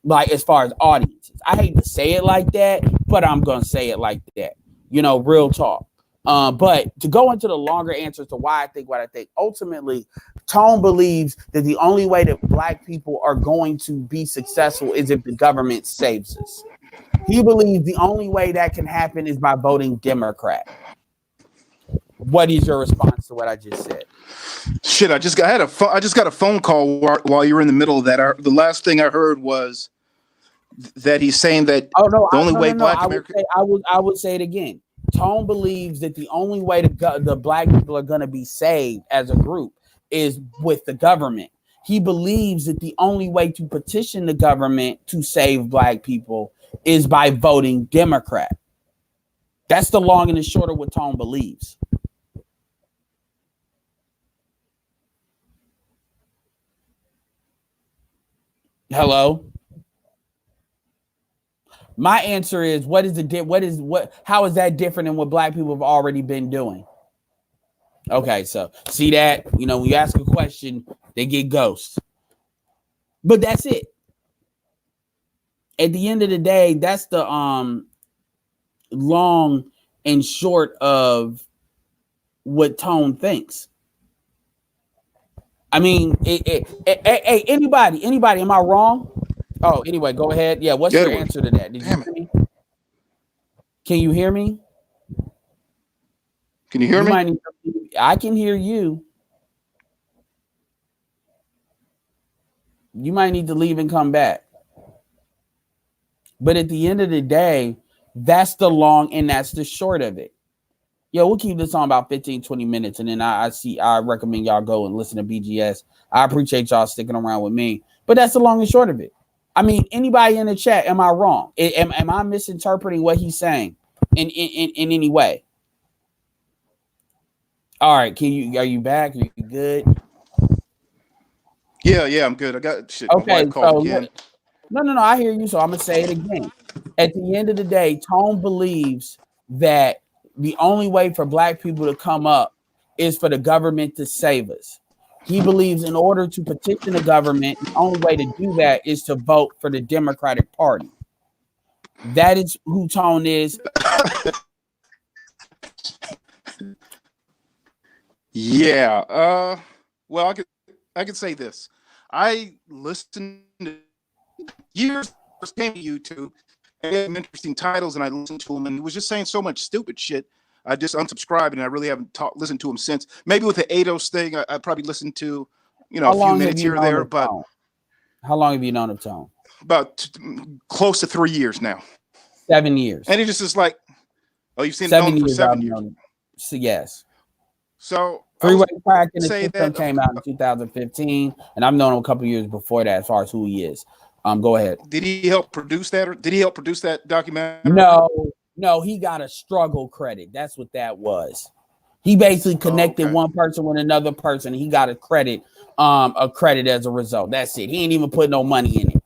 Like as far as audiences, I hate to say it like that, but I'm gonna say it like that. You know, real talk. But to go into the longer answers to why I think what I think, ultimately, Tone believes that the only way that Black people are going to be successful is if the government saves us. He believes the only way that can happen is by voting Democrat. What is your response to what I just said? Shit, I just got a phone call while you were in the middle of that. The last thing I heard was that he's saying that the only way Black America. I would say it again. Tone believes that the only way the Black people are going to be saved as a group is with the government. He believes that the only way to petition the government to save Black people is by voting Democrat. That's the long and the short of what Tone believes. Hello. My answer is how is that different than what Black people have already been doing? Okay, so see that, when you ask a question, they get ghosts. But that's it. At the end of the day, that's the long and short of what Tone thinks. I mean, hey, anybody, am I wrong? Oh, anyway, go ahead. Yeah, what's your answer to that? Did you hear me? Can you hear me? Can you hear me? I can hear you. You might need to leave and come back. But at the end of the day, that's the long and that's the short of it. Yo, we'll keep this on about 15, 20 minutes. And then I recommend y'all go and listen to BGS. I appreciate y'all sticking around with me. But that's the long and short of it. I mean, anybody in the chat, am I wrong? Am I misinterpreting what he's saying in any way? All right, are you back? Are you good? Yeah, I'm good. I got shit. Okay, so again. No, I hear you. So I'm gonna say it again. At the end of the day, Tone believes that the only way for Black people to come up is for the government to save us. He believes in order to petition the government, the only way to do that is to vote for the Democratic Party. That is who Tone is. Yeah. Well, I could say this. I listened to years first came to YouTube and had some interesting titles, and I listened to him, and he was just saying so much stupid shit. I just unsubscribed, and I really haven't listened to him since. Maybe with the ADOS thing, I probably listened to, a few minutes here or there. But how long have you known of Tone? About close to 3 years now. 7 years. And it just is like, oh, you've seen 7 it for years. 7 years. So, yes. So Freeway Crack in the System came out in 2015, and I've known him a couple years before that as far as who he is. Go ahead. Did he help produce that, or did he help produce that documentary? No, he got a struggle credit. That's what that was. He basically connected one person with another person. He got a credit as a result. That's it. He ain't even put no money in it.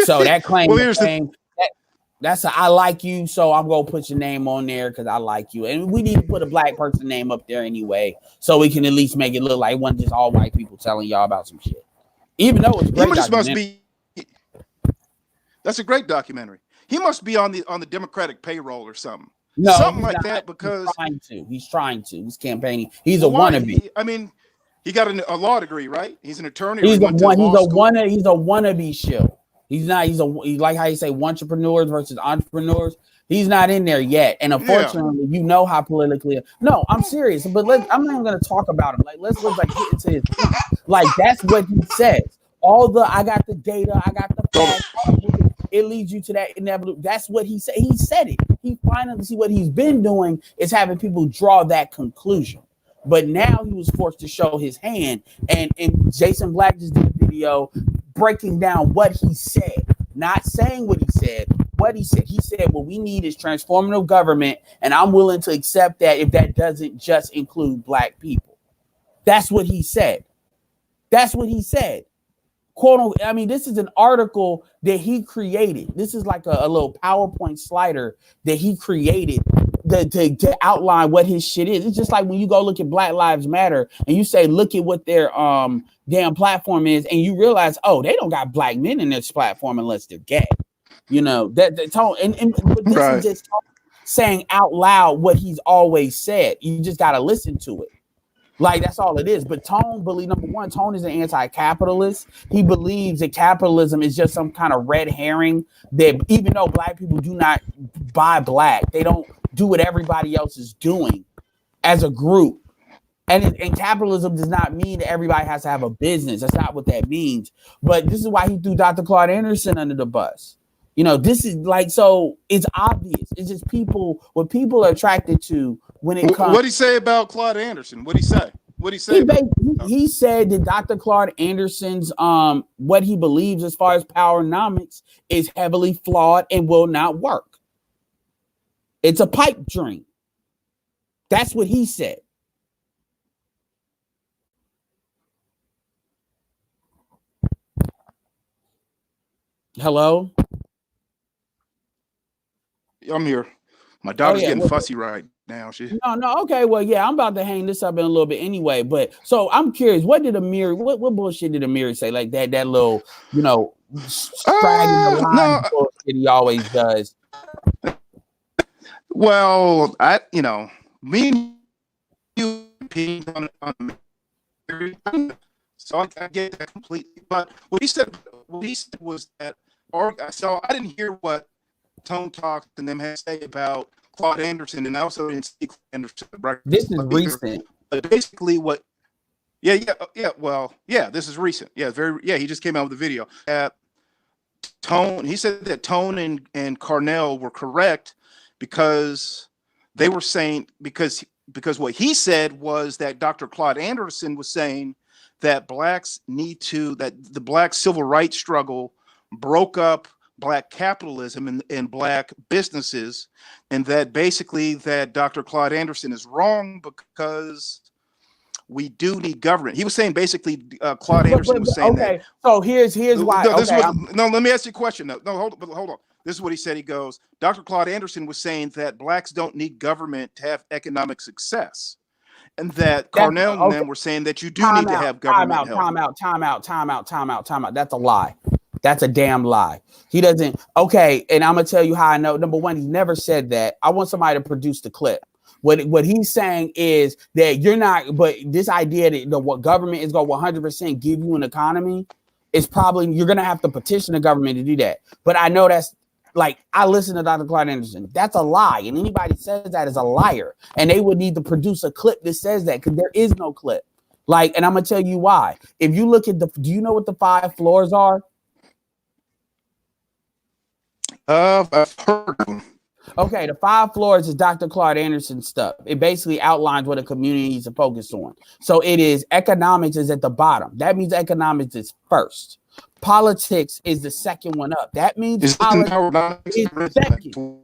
So that claim, that's I like you, so I'm gonna put your name on there because I like you. And we need to put a black person name up there anyway, so we can at least make it look like it wasn't just all white people telling y'all about some shit. Even though it's great. That's a great documentary. He must be on the Democratic payroll or something. No, something like that, because he's trying to. He's campaigning. He's a wannabe. I mean, he got a law degree, right? He's an attorney. He's a wannabe shill. He's not. He's like how you say entrepreneurs versus entrepreneurs. He's not in there yet, and unfortunately, you know how politically. No, I'm serious, but I'm not even going to talk about him. Like, let's get into his. Like, that's what he says. I got the data, I got the facts. It leads you to that inevitable. That's what he said. He said it. He finally see what he's been doing is having people draw that conclusion. But now he was forced to show his hand, and Jason Black just did a video breaking down what he said, not saying what he said. What he said, what we need is transformative government, and I'm willing to accept that if that doesn't just include black people. That's what he said. That's what he said. Quote, I mean, this is an article that he created. This is like a little PowerPoint slider that he created to outline what his shit is. It's just like when you go look at Black Lives Matter and you say, look at what their damn platform is, and you realize, oh, they don't got black men in this platform unless they're gay. That tone, but this is just saying out loud what he's always said. You just got to listen to it. Like, that's all it is. But Tone number one, Tone is an anti-capitalist. He believes that capitalism is just some kind of red herring, that even though black people do not buy black, they don't do what everybody else is doing as a group. And capitalism does not mean that everybody has to have a business. That's not what that means. But this is why he threw Dr. Claude Anderson under the bus. This is like, so it's obvious. It's just what people are attracted to when it comes. What did he say about Claude Anderson? What did he say? He said that Dr. Claude Anderson's what he believes as far as powernomics is heavily flawed and will not work. It's a pipe dream. That's what he said. Hello? I'm here. My daughter's getting fussy right now. No. Okay. Well, yeah, I'm about to hang this up in a little bit anyway. But so I'm curious, what bullshit did Amir say? Like that little, straggling the line bullshit he always does. Well, me and you on so I get that completely. But what he said was that, so I didn't hear what Tone Talks and them had to say about Claude Anderson, and I also didn't see Claude Anderson. This is recent. But basically, this is recent. Yeah, he just came out with a video. Tone, he said that Tone and Carnell were correct because they were saying because what he said was that Dr. Claude Anderson was saying that that the black civil rights struggle broke up black capitalism and black businesses, and that basically that Dr. Claude Anderson is wrong because we do need government. He was saying basically Claude Anderson was saying that. So here's why. Let me ask you a question. No, hold on. This is what he said. He goes, Dr. Claude Anderson was saying that blacks don't need government to have economic success. And that Carnell and them were saying that you do need to have government help. Time out. That's a lie. That's a damn lie. He doesn't. Okay, and I'm gonna tell you how I know. Number one, he never said that. I want somebody to produce the clip. What he's saying is that you're not. But this idea that what government is going to 100% give you an economy is probably you're gonna have to petition the government to do that. But I know that's like I listen to Dr. Claude Anderson. That's a lie, and anybody says that is a liar, and they would need to produce a clip that says that because there is no clip. Like, and I'm gonna tell you why. If you look at do you know what the 5 floors are? I've heard of them. Okay, the 5 floors is Dr. Claude Anderson stuff. It basically outlines what a community needs to focus on. So it is economics is at the bottom. That means economics is first. Politics is the second one up. That means politics is second.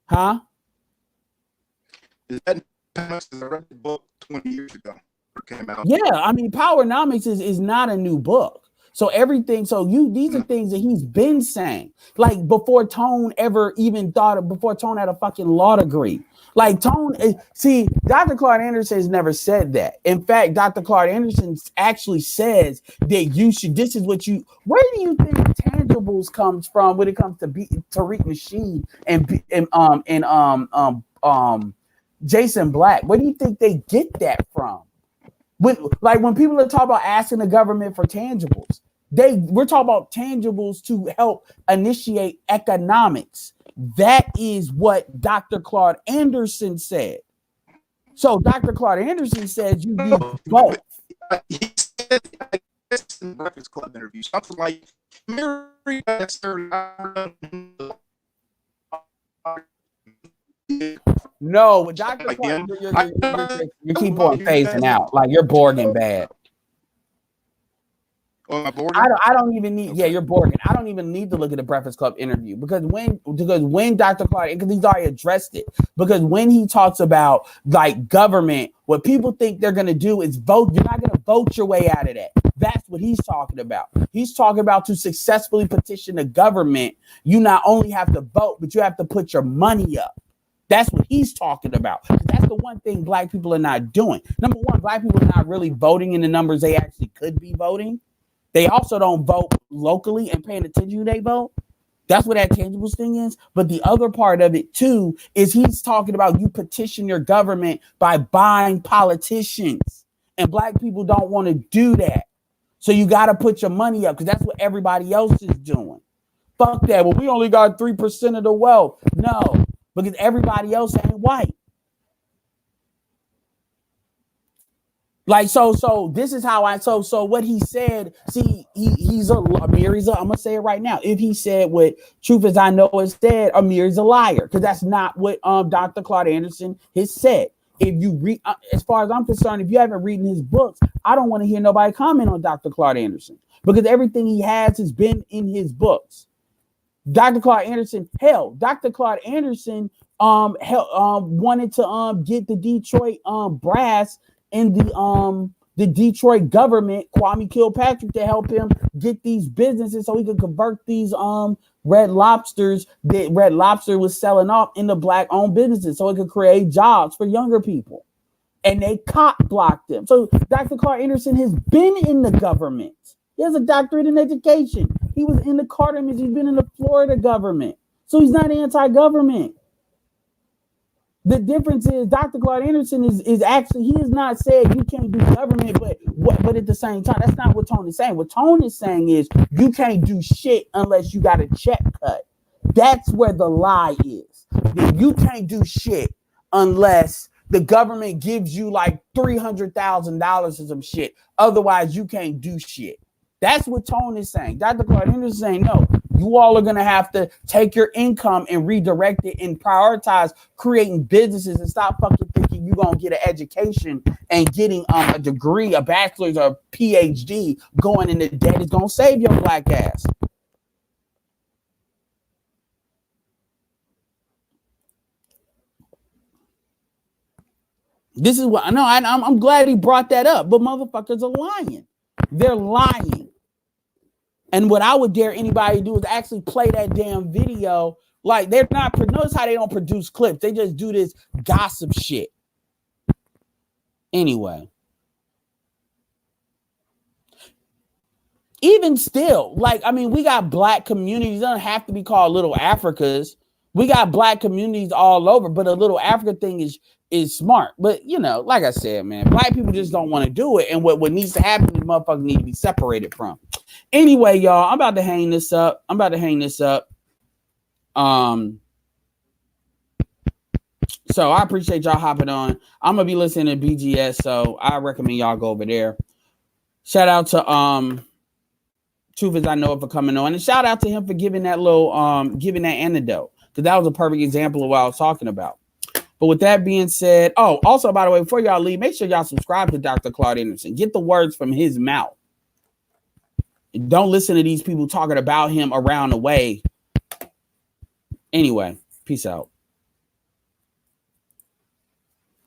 Huh? Is that I read the book 20 years ago? Came out. Yeah, I mean, Powernomics is not a new book. So everything, these are things that he's been saying. Like before Tone ever even before Tone had a fucking law degree. Like Tone, see, Dr. Claude Anderson has never said that. In fact, Dr. Claude Anderson actually says that this is what where do you think tangibles comes from when it comes to Tariq Nasheed and Jason Black? Where do you think they get that from? When people are talking about asking the government for tangibles, we're talking about tangibles to help initiate economics. That is what Dr. Claude Anderson said. So Dr. Claude Anderson says you need both. He said in the Breakfast Club interview something like, no, with Dr. Claude, you keep on phasing out. Like you're Borging bad. Oh, my board? I don't even need. Okay. Yeah, you're Borging. I don't even need to look at the Breakfast Club interview because when Dr. Claude, because he's already addressed it. Because when he talks about like government, what people think they're gonna do is vote. You're not gonna vote your way out of that. That's what he's talking about. He's talking about to successfully petition the government. You not only have to vote, but you have to put your money up. That's what he's talking about. That's the one thing black people are not doing. Number one, black people are not really voting in the numbers they actually could be voting. They also don't vote locally and paying attention to they vote. That's what that tangibles thing is. But the other part of it too is he's talking about you petition your government by buying politicians. And black people don't want to do that. So you got to put your money up because that's what everybody else is doing. Fuck that. Well, we only got 3% of the wealth. No, because everybody else ain't white. Like, so this is how so what he said, see, he's I'm gonna say it right now. If he said what Truth As I Know is said, Amir's a liar, because that's not what Dr. Claude Anderson has said. If you read, as far as I'm concerned, if you haven't read his books, I don't want to hear nobody comment on Dr. Claude Anderson because everything he has been in his books. Dr. Claude Anderson, Dr. Claude Anderson wanted to get the Detroit brass and the Detroit government, Kwame Kilpatrick, to help him get these businesses so he could convert these Red Lobsters that Red Lobster was selling off into black-owned businesses so it could create jobs for younger people. And they blocked him. So Dr. Claude Anderson has been in the government. He has a doctorate in education. He was in the Carter He's been in the Florida government. So he's not anti-government. The difference is Dr. Claude Anderson is actually, he has not said you can't do government, but at the same time, that's not what Tone is saying. What Tone is saying is you can't do shit unless you got a check cut. That's where the lie is. You can't do shit unless the government gives you like $300,000 or some shit. Otherwise, you can't do shit. That's what Tone is saying. Dr. Claude Anderson is saying, no, you all are going to have to take your income and redirect it and prioritize creating businesses and stop fucking thinking you're going to get an education and getting a degree, a bachelor's or a PhD going into debt is going to save your black ass. This is what I know. I'm glad he brought that up, but motherfuckers are lying. They're lying. And what I would dare anybody to do is actually play that damn video. Like they're not, notice how they don't produce clips. They just do this gossip shit. Anyway. Even still, like, I mean, we got black communities. It doesn't have to be called Little Africas. We got black communities all over, but a Little Africa thing is smart. But, you know, like I said, man, black people just don't want to do it. And what needs to happen is motherfuckers need to be separated from. Anyway, y'all, I'm about to hang this up. So I appreciate y'all hopping on. I'm gonna be listening to BGS, so I recommend y'all go over there. Shout out to Truth Is I Know for coming on, and shout out to him for giving that little giving that antidote, because that was a perfect example of what I was talking about. But with that being said, oh, also by the way, before y'all leave, make sure y'all subscribe to Dr. Claude Anderson. Get the words from his mouth. Don't listen to these people talking about him around the way. Anyway, peace out.